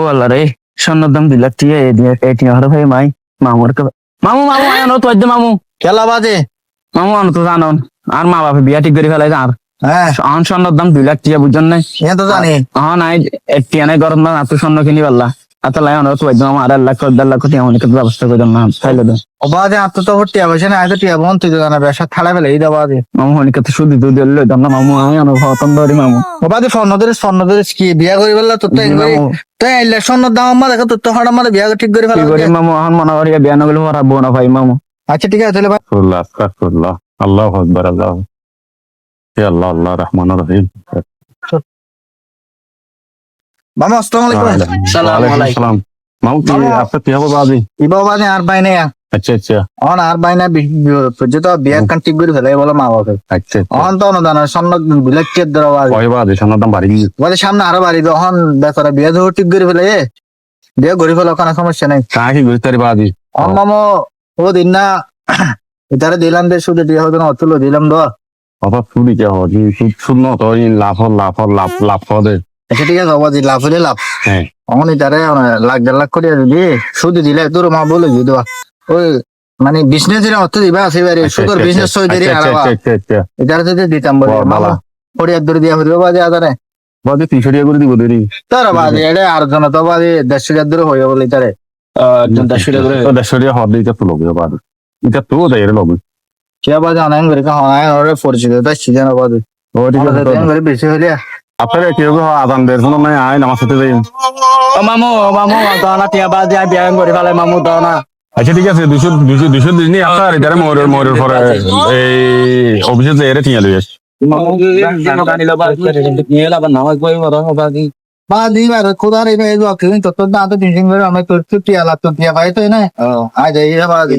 বললা রে স্বর্ণের দাম 2 লাখ টিয়া এটিয়া হরে ভাই মাই মামুর মামু মামু আনো তো মামু খেলা বাজে মামু আনো তো জানো আর মা বাপে বিয়া ঠিক করে ফেলাই আর হ্যাঁ স্বর্ণের দাম 2 লাখ টিয়া বুঝছেন নাই এ তো জানি নাই টিয়া নাই গরম না এত স্বর্ণ কিনি পারলা এত লাই আনো তো আমার 1 লাখ 1.5 লাখ টিয়া অনেক ব্যবস্থা করে না খাইলে দেন ও বাজে আর তো টিয়া পয়সা না আয় তো টিয়া বোন তুই তো জানা ব্যবসা থালা ফেলে এই দা বাজে মামু অনেক তো শুধু দুধ দিলে দাম না মামু আমি আনো হতন ধরি মামু ও বাজে স্বর্ণদের কি বিয়া করি বললা তোর তো এগুলো মামু তাই আইলে স্বর্ণর দাম আমার দেখো তোর তো হঠাৎ আমার বিয়া ঠিক করে কি ফেলা করি মামু এখন মনে করি বিয়া না গেলে হারাবো না ভাই মামু আচ্ছা ঠিক আছে তাহলে ভাই আস্তাগফিরুল্লাহ আল্লাহু আকবার আল্লাহ হে আল্লাহ আল্লাহ রহমানুর রহিম মামা আসসালামু আলাইকুম সালাম আলাইকুম মামু কি মামু। আপনার কি হবে বাজি ইবা বাজে আর বাই না আচ্ছা আচ্ছা অন আর বাই না যে তো বিয়া কান ঠিক করে ফেলে বলে মা বাবা আচ্ছা অন তো না জানা স্বর্ণ বিলাকের দ্বারা বাজে কয় বাজি সোনার দাম বাড়ি গিয়ে বাজে সামনে আরো বাড়ি অন বেচারা বিয়া ধরে ঠিক করে ফেলে বিয়া করে ফেলে কোনো সমস্যা নাই কাকে কি বুঝতে পারি বাজি অন মামো ও দিন না এটারে দিলাম দে শুধু দিয়ে হতো না অতুলো দিলাম দো বাবা শুনি কে হয় সুদ শূন্য তো লাভ হবে আচ্ছা ঠিক আছে বাবা দি লাভ হলে লাভ হ্যাঁ অন এটারে 1.5 লাখ করে দিবি শুধু দিলে তোর মা বলে দিদি ওই মানে বিজনেস এর অর্থ দিবা সেবারে সুদর বিজনেস হই দেরি আলাবা এটারে যদি দিতাম বলে মামা পড়িয়া দূরে দিয়া হইবে বাজে আদারে বাজি 300 টাকা করে দিব দেরি তার বাজে এটা আর জন তো বাজে 150 দূরে হইবে বলে এটারে একজন 100 টাকা করে 150 টাকা হবে এটা তো লগে বাজি এটা তো দেয় লগে কে বাজে অনলাইন করে কা অনলাইন ওরে পরিচিত তো সিজন বাজে ও ঠিক আছে দেন করে বেশি হইলে আপনারা কেউ আদান বের জন্য নাই আইন আমার সাথে যাই ও মামু দানা টিয়া বাজে বিয়া করে ফেলে মামু দানা আচ্ছা ঠিক আছে 200 দিন নি আপনার এটারে ময়ূরের পরে এই অফিসে যে এরে টিয়া লই আসি মামু জানিলো বাজে নিয়ে লাবা নামাজ পড়ি মরন বাজে বাদি বার খোদা রে এই তো তো না তো টেনশন করে আমি তোর ছুটি আলা তো দিয়া ভাই তো না আজ এই বাদি